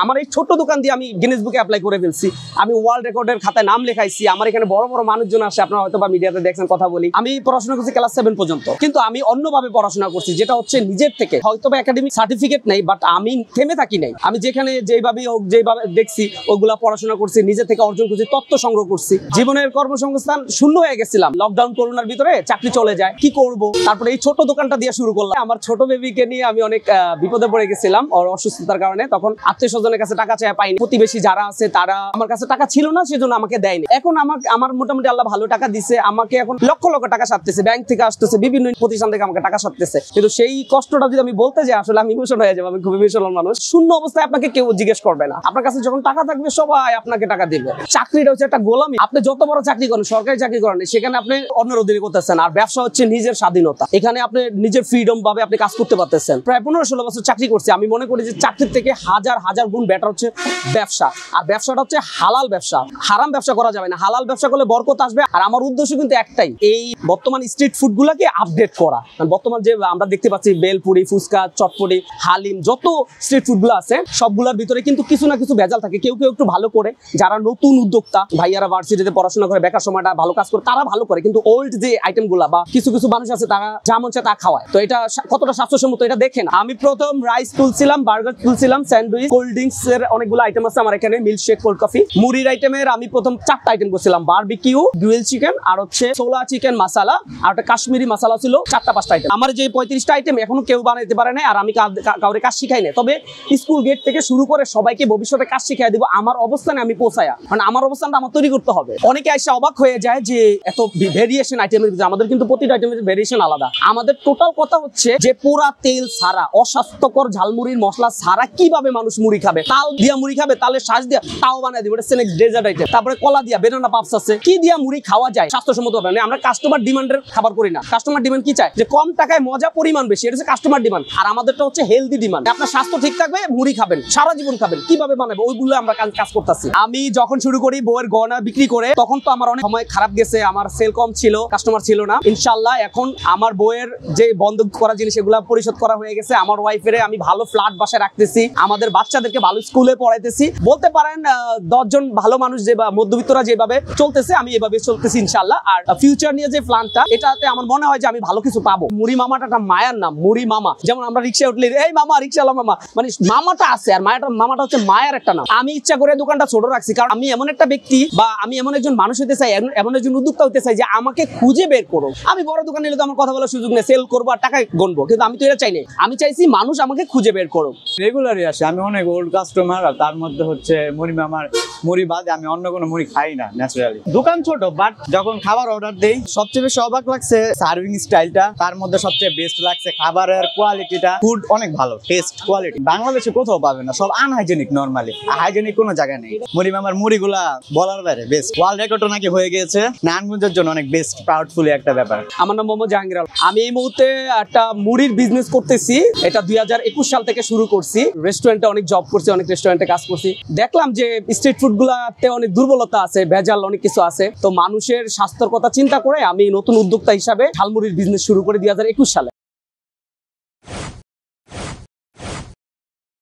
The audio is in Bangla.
আমার এই ছোট দোকান দিয়ে আমি গিনেস বুকে অ্যাপ্লাই করে ফেলছি। আমি ওয়ার্ল্ড রেকর্ডের খাতায় নাম লেখাইছি। আমার এখানে বড় বড় মানুষজন আসে, আপনারা হয়তো বা মিডিয়াতে দেখছেন কথা বলি। আমি পড়াশোনা করছি ক্লাস 7 পর্যন্ত, কিন্তু আমি অন্যভাবে পড়াশোনা করছি, যেটা হচ্ছে নিজের থেকে। হয়তো বা একাডেমিক সার্টিফিকেট নেই, বাট আমি থেমে থাকি নাই। আমি যেখানে যেভাবে হোক, যেভাবে দেখছি ওগুলা পড়াশোনা করছি, নিজে থেকে অর্জন করছি, তথ্য সংগ্রহ করছি। জীবনের কর্মসংস্থান শূন্য হয়ে গেছিলাম, লকডাউন করোনার ভিতরে চাকরি চলে যায়, কি করব? তারপরে এই ছোট দোকানটা দিয়ে শুরু করলাম। আমার ছোট বেবিকে নিয়ে আমি অনেক বিপদে পড়ে গেছিলাম ওর অসুস্থতার কারণে। তখন আত্মীয় স্বজনের কাছে টাকা চাই পাইনি, প্রতিবেশী যারা আছে তারা আমার কাছে টাকা ছিল না, সেজন্য আমাকে দেয়নি। এখন আমার মোটামুটি আল্লাহ ভালো টাকা দিছে, আমাকে এখন লক্ষ লক্ষ টাকা সারতেছে, ব্যাংক থেকে আসতেছে, বিভিন্ন প্রতিষ্ঠান থেকে আমাকে টাকা সারতেছে। কিন্তু সেই কষ্টটা যদি আমি বলতে যাই, আসলে আমি ইমোশন হয়ে যাবো। আমি খুব ইমোশনাল মানুষ। শূন্য অবস্থায় আপনাকে কেউ জিজ্ঞেস করবে না, আপনার কাছে যখন টাকা থাকবে সবাই আপনাকে টাকা দিবে। চাকরিটা হচ্ছে একটা গোলামি। আপনি যত বড় চাকরি করেন, সরকারি চাকরি করেন, সেখানে আপনি অন্যের অধীনে করতেছেন। আর ব্যবসা হচ্ছে নিজের স্বাধীনতা, এখানে আপনি নিজের ফ্রিডম ভাবে আপনি কাজ করতে পারতেছেন। প্রায় 15-16 বছর চাকরি করছি। আমি মনে করি যে চাকরির থেকে হাজার হাজার গুণ বেটার হচ্ছে ব্যবসা। আর ব্যবসাটা হচ্ছে হালাল ব্যবসা, হারাম ব্যবসা করা যাবে না। হালাল ব্যবসা করলে বরকত আসবে। আর আমার উদ্দেশ্য কিন্তু একটাই, এই বর্তমান স্ট্রিট ফুড গুলাকে আপডেট করা। বর্তমান যে আমরা দেখতে পাচ্ছি বেলপুরি, ফুচকা, চটপটি, হালিম, যত স্ট্রিট ফুড গুলো আছে সবগুলোর ভিতরে কিন্তু কিছু না কিছু ভেজাল থাকে। কেউ কেউ একটু ভালো করে, যারা নতুন উদ্যোক্তা ভাইয়ারা ভার্সিটিতে পড়াশোনা করে বেকার সময়টা ভালো কাজ করে, তারা ভালো করে। কিন্তু ওল্ড যে আইটেম গুলা বা কিছু কিছু মানুষ আছে তারা যা মন চায় তা খাওয়ায়। তো এটা কতটা স্বাস্থ্যসম্মত এটা দেখেন। আমি প্রথম রাইস তুলছিলাম, বার্গার তুলছিলাম, স্যান্ডউইচ, কোল্ড ড্রিঙ্কস এর অনেকগুলো আইটেম আছে আমার এখানে, মিল্কশেক, কোল্ড কফি। মুড়ির আইটেমের আমি প্রথম 4টা আইটেম করছিলাম, বারবিকিউ, গ্রিল চিকেন, আর হচ্ছে ছোলা চিকেন মশলা, আর একটা কাশ্মীরি মশলা ছিল। 4টা-5টা আইটেম। আমার যে 35টা আইটেম এখনো কেউ বানাইতে পারে না। আর আমি কাউরে কাজ শিখাই না, তবে স্কুল গেট থেকে শুরু করে সবাইকে ভবিষ্যতে কাজ শিখাই দিব আমার অবস্থানে আমি পৌঁছায়া। মানে আমার অবস্থানটা আমার তৈরি করতে হবে। অনেকে এসে অবাক হয়ে যায় যে এত ভেরিয়েশন আইটেমের ভিতরে। আমাদের কিন্তু প্রতিটা আইটেমের ভেরিয়েশন আলাদা। আমাদের টোটাল কথা হচ্ছে যে পোড়া তেল ছাড়া, অস্বাস্থ্যকর ঝালমুড়ির মশলা ছাড়া কিভাবে মানুষ মুড়ি খাবে। তাল দিয়া মুড়ি খাবে, তালের শ্বাস দিয়া তাও বানাই দিব, এটা স্ন্যাক্স ডেজার্ট আইটেম। তারপরে কলা দিয়া বেনানা পাপস আছে। কি দিয়া মুড়ি খাওয়া যায় স্বাস্থ্যসম্মত ভাবে। আমরা কাস্টমার ডিমান্ডের খাবার করি না। কাস্টমার ডিমান্ড কি চায়? যে কম টাকায় মজা, পরিমাণ বেশি, এটা হচ্ছে কাস্টমার ডিমান্ড। আর আমাদেরটা হচ্ছে হেলদি ডিমান্ড। আপনার স্বাস্থ্য ঠিক থাকবে, মুড়ি খাবেন, সারা জীবন খাবেন। কিভাবে বানাবো ওইগুলো আমরা কাজ করতেছি। আমি যখন শুরু করি বউয়ের গয়না বিক্রি করে, তখন তো আমার অনেক সময় খারাপ গেছে, আমার সেল কম ছিল, কাস্টমার ছিল না। ইনশাআল্লাহ এখন আমার বউয়ের যে বন্ধ করা জিনিস এগুলো পরিশোধ করা হয়ে গেছে। আমার ওয়াইফের আমি ভালো ফ্ল্যাট বাসায় রাখতেছি, আমাদের বাচ্চাদেরকে ভালো স্কুলে পড়াইতেছি। বলতে পারেন 10 জন ভালো মানুষ যে বা মধ্যবিত্তরা যেভাবে চলতেছে, আমি এভাবে চলতেছি ইনশাআল্লাহ। আর ফিউচার নিয়ে যে প্ল্যানটা, এটাতে আমার মনে হয় যে আমি ভালো কিছু পাবো। মুড়ি মামাটা একটা মায়ার নাম, মুড়ি মামা। যেমন আমরা রিক্সায় উঠলে এই মামা, রিক্সাওয়ালা মামা, মানে মামাটা আছে, আর মামাটা হচ্ছে মায়ের একটা নাম। আমি ইচ্ছা করে দোকানটা ছোট রাখছি, কারণ আমি এমন একটা ব্যক্তি বা আমি এমন একজন মানুষ হতে চাই, এমন একজন উদ্যোক্তা হতে চাই যে আমাকে খুঁজে বের করো। আমি বড় দোকানে নিলে তো আমার কথা বলার সুযোগ নেই, সেল করবো আর টাকা গণবো, কিন্তু আমি তো এটা চাই না। আমি চাইছি মানুষ আমাকে খুঁজে বের করো। রেগুলারই আসে, আমি অনেক ওল্ড কাস্টমার। আর তার মধ্যে হচ্ছে মুড়ি মামার মুড়ি বাদে আমি অন্য কোনো মুড়ি খাই না ন্যাচারালি। দোকান ছোট, বাট যখন খাবার অর্ডার দেই সবচেয়ে বেশি অবাক লাগছে সার্ভিং স্টাইলটা। তার মধ্যে সবচেয়ে বেস্ট লাগছে খাবারের কোয়ালিটিটা। ফুড অনেক ভালো, টেস্ট কোয়ালিটি বাংলাদেশে কোথাও পাবে না, সব আনহাইজেনিক। নরমালি হাইজেনিক কোনো জায়গা নেই। মুড়ি মামার মুড়িগুলা বলার বাইরে বেস্ট। ওয়ার্ল্ড রেকর্ডও নাকি হয়ে গিয়েছে নারায়ণগঞ্জের জন্য, অনেক বেস্ট, প্রাউডফুলি একটা ব্যাপার। আমার নাম মোহাম্মদ জাহাঙ্গীর আলম। আমি এই মুহূর্তে একটা মুড়ির বিজনেস করতেছি। এটা 2021 সাল থেকে শুরু করছি। রেস্টুরেন্টে অনেক জব করছি, অনেক রেস্টুরেন্টে কাজ করছি। দেখলাম যে স্ট্রিট ফুড গুলাতে অনেক দুর্বলতা আছে, ভেজাল অনেক কিছু আছে। তো মানুষের স্বাস্থ্যের কথা চিন্তা করে আমি নতুন উদ্যোক্তা হিসাবে ঝালমুড়ির বিজনেস শুরু করি 2021 সালে।